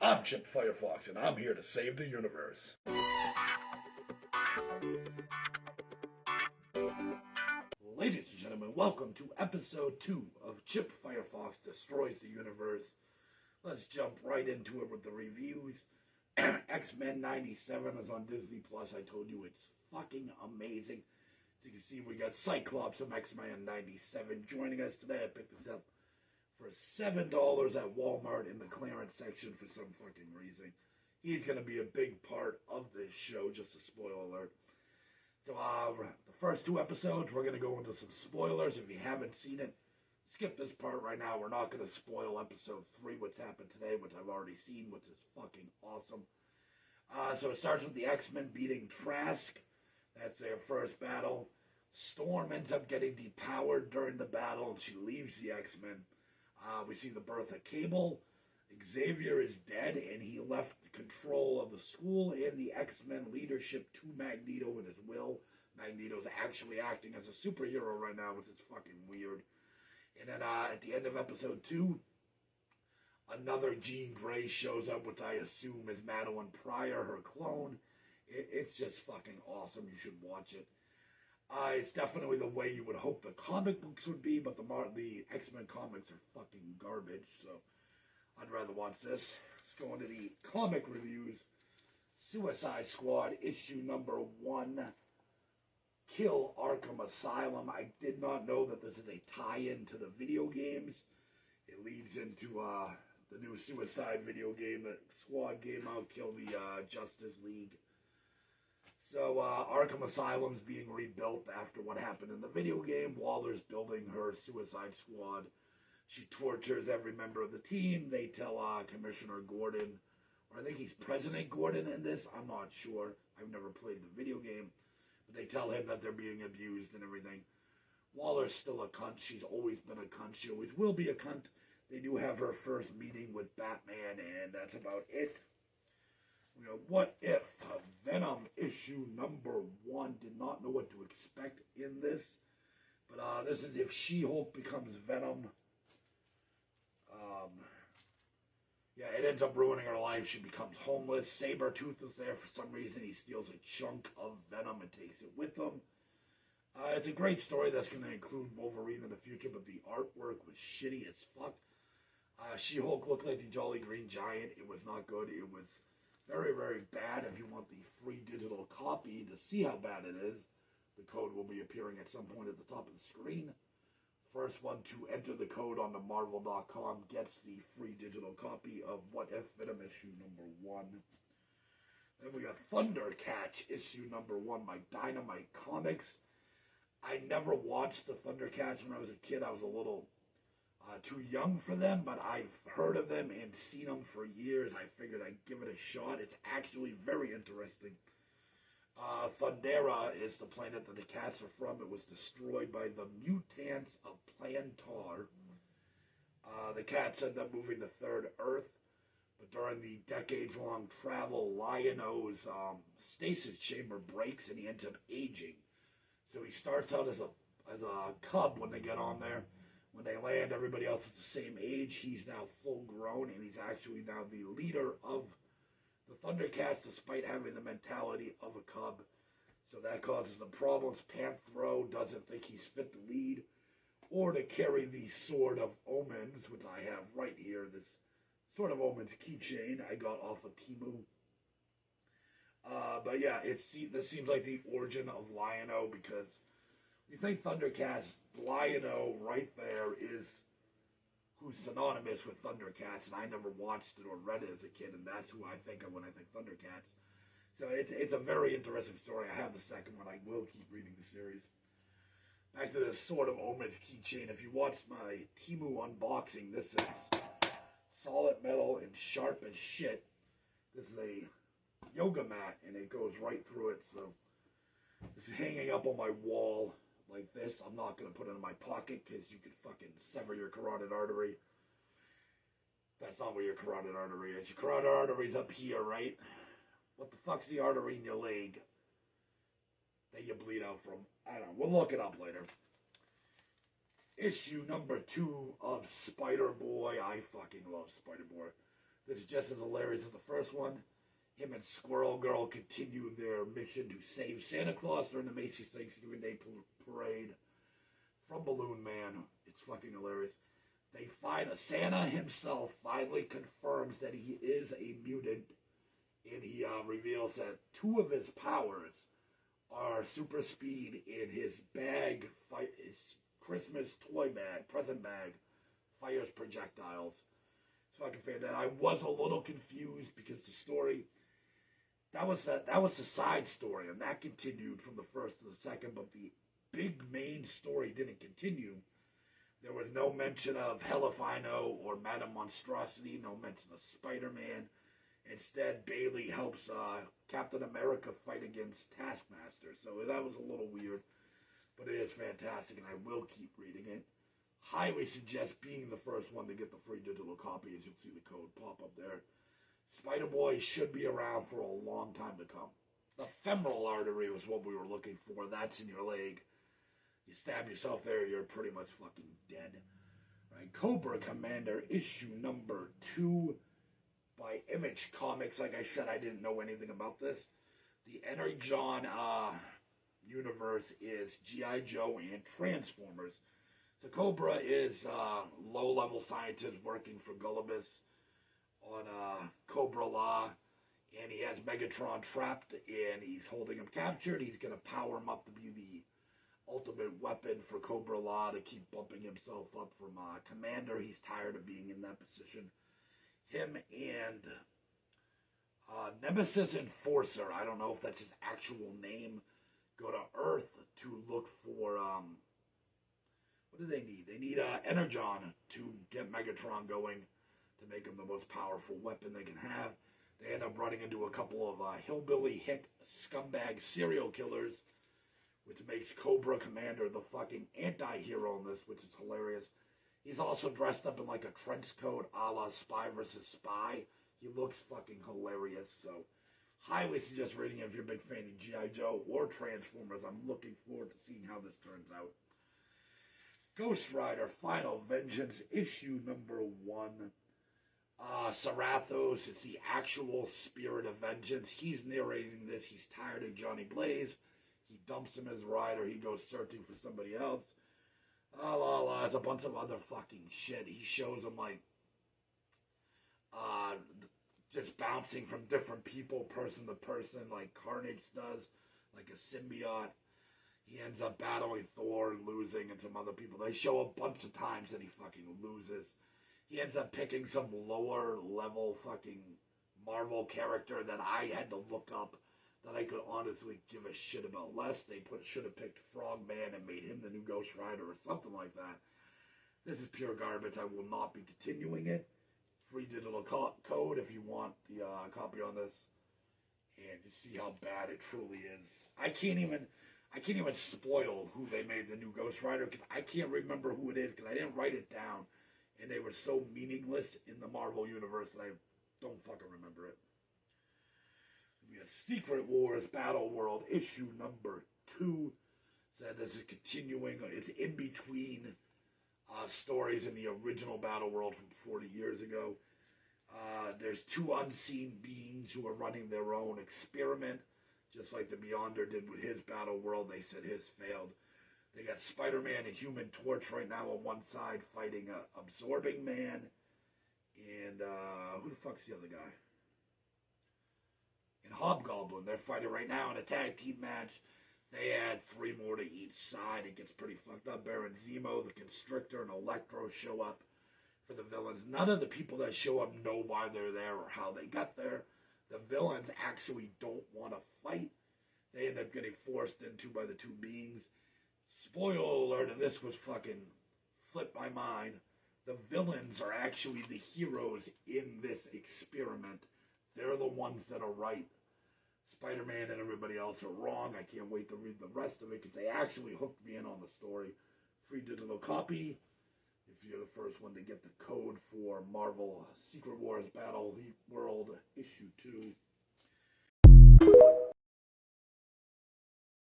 I'm Chip Firefox, and I'm here to save the universe. Ladies and gentlemen, welcome to episode 2 of Chip Firefox Destroys the Universe. Let's jump right into it with the reviews. X-Men 97 is on Disney Plus. I told you it's fucking amazing. As you can see, we got Cyclops from X-Men 97 joining us today. I picked this up for $7 at Walmart in the clearance section for some fucking reason. He's going to be a big part of this show, just a spoiler alert. So the first 2 episodes, we're going to go into some spoilers. If you haven't seen it, skip this part right now. We're not going to spoil episode 3, what's happened today, which I've already seen, which is fucking awesome. So it starts with the X-Men beating Trask. That's their first battle. Storm ends up getting depowered during the battle, and she leaves the X-Men. We see the birth of Cable. Xavier is dead, and he left control of the school and the X-Men leadership to Magneto in his will. Magneto's actually acting as a superhero right now, which is fucking weird. And then at the end of episode 2, another Jean Grey shows up, which I assume is Madeline Pryor, her clone. It's just fucking awesome. You should watch it. It's definitely the way you would hope the comic books would be, but the X-Men comics are fucking garbage, so I'd rather watch this. Let's go into the comic reviews. Suicide Squad, issue number 1, Kill Arkham Asylum. I did not know that this is a tie-in to the video games. It leads into the new Suicide video game that Squad came out, Kill the Justice League. So Arkham Asylum's being rebuilt after what happened in the video game. Waller's building her Suicide Squad. She tortures every member of the team. They tell Commissioner Gordon, or I think he's President Gordon in this. I'm not sure. I've never played the video game. But they tell him that they're being abused and everything. Waller's still a cunt. She's always been a cunt. She always will be a cunt. They do have her first meeting with Batman, and that's about it. You know, what if Venom issue number 1? Did not know what to expect in this. But this is if She-Hulk becomes Venom. Yeah, it ends up ruining her life. She becomes homeless. Sabretooth is there for some reason. He steals a chunk of Venom and takes it with him. It's a great story that's going to include Wolverine in the future, but the artwork was shitty as fuck. She-Hulk looked like the Jolly Green Giant. It was not good. It was very, very bad. If you want the free digital copy to see how bad it is, the code will be appearing at some point at the top of the screen. First one to enter the code on the Marvel.com gets the free digital copy of What If Venom issue number 1. Then we got Thundercats issue number 1 by Dynamite Comics. I never watched the Thundercats when I was a kid. I was a little too young for them, but I've heard of them and seen them for years. I figured I'd give it a shot. It's actually very interesting. Thundera is the planet that the cats are from. It was destroyed by the mutants of Plantar. The cats end up moving to Third Earth, but during the decades-long travel, Lion-O's stasis chamber breaks and he ends up aging. So he starts out as a cub when they get on there. When they land, everybody else is the same age. He's now full-grown, and he's actually now the leader of the Thundercats, despite having the mentality of a cub. So that causes the problems. Panthro doesn't think he's fit to lead or to carry the Sword of Omens, which I have right here. This Sword of Omens keychain I got off of Temu. But yeah, this seems like the origin of Lion-O, because you think Thundercats, Lion-O right there is who's synonymous with Thundercats, and I never watched it or read it as a kid, and that's who I think of when I think Thundercats. So it's a very interesting story. I have the second one. I will keep reading the series. Back to the Sword of Omens keychain. If you watched my Temu unboxing, this is solid metal and sharp as shit. This is a yoga mat, and it goes right through it, so this is hanging up on my wall like this. I'm not going to put it in my pocket because you could fucking sever your carotid artery. That's not where your carotid artery is. Your carotid artery's up here, right? What the fuck's the artery in your leg that you bleed out from? I don't know. We'll look it up later. Issue number 2 of Spider-Boy. I fucking love Spider-Boy. This is just as hilarious as the first one. Him and Squirrel Girl continue their mission to save Santa Claus during the Macy's Thanksgiving Day Parade from Balloon Man. It's fucking hilarious. They find Santa himself finally confirms that he is a mutant, and he reveals that two of his powers are super speed in his bag, his Christmas toy bag, present bag, fires projectiles. It's fucking fantastic. I was a little confused because the story, that was the side story, and that continued from the first to the second, but the big main story didn't continue. There was no mention of Helifino or Madame Monstrosity, no mention of Spider-Man. Instead, Bailey helps Captain America fight against Taskmaster. So that was a little weird, but it is fantastic, and I will keep reading it. Highly suggest being the first one to get the free digital copy, as you'll see the code pop up there. Spider-Boy should be around for a long time to come. The femoral artery was what we were looking for. That's in your leg. You stab yourself there, you're pretty much fucking dead. Right? Cobra Commander issue number 2 by Image Comics. Like I said, I didn't know anything about this. The Energon universe is G.I. Joe and Transformers. So Cobra is low-level scientist working for Gullibus on Cobra Law, and he has Megatron trapped, and he's holding him captured. He's going to power him up to be the ultimate weapon for Cobra Law to keep bumping himself up from Commander. He's tired of being in that position. Him and Nemesis Enforcer, I don't know if that's his actual name, go to Earth to look for, what do they need? They need Energon to get Megatron going, to make him the most powerful weapon they can have. They end up running into a couple of hillbilly hick scumbag serial killers, which makes Cobra Commander the fucking anti-hero in this, which is hilarious. He's also dressed up in like a trench coat a la Spy vs. Spy. He looks fucking hilarious, so highly suggest reading it if you're a big fan of G.I. Joe or Transformers. I'm looking forward to seeing how this turns out. Ghost Rider Final Vengeance issue number 1. Sarathos is the actual spirit of vengeance. He's narrating this. He's tired of Johnny Blaze. He dumps him as rider. He goes searching for somebody else. There's a bunch of other fucking shit. He shows him like just bouncing from different people, person to person, like Carnage does, like a symbiote. He ends up battling Thor and losing, and some other people. They show a bunch of times that he fucking loses. He ends up picking some lower level fucking Marvel character that I had to look up, that I could honestly give a shit about less. They should have picked Frogman and made him the new Ghost Rider or something like that. This is pure garbage. I will not be continuing it. Free digital code if you want the copy on this, and you see how bad it truly is. I can't even spoil who they made the new Ghost Rider, because I can't remember who it is, because I didn't write it down, and they were so meaningless in the Marvel universe that I don't fucking remember it. We have Secret Wars Battle World issue number 2. Said this is continuing. It's in between stories in the original Battle World from 40 years ago. There's two unseen beings who are running their own experiment, just like the Beyonder did with his Battle World. They said his failed. They got Spider-Man and Human Torch right now on one side fighting Absorbing Man. And who the fuck's the other guy? And Hobgoblin. They're fighting right now in a tag team match. They add 3 more to each side. It gets pretty fucked up. Baron Zemo, the Constrictor, and Electro show up for the villains. None of the people that show up know why they're there or how they got there. The villains actually don't want to fight. They end up getting forced into by the two beings. Spoiler alert, and this was fucking flipped my mind. The villains are actually the heroes in this experiment. They're the ones that are right. Spider-Man and everybody else are wrong. I can't wait to read the rest of it, because they actually hooked me in on the story. Free digital copy if you're the first one to get the code for Marvel Secret Wars Battle World issue 2.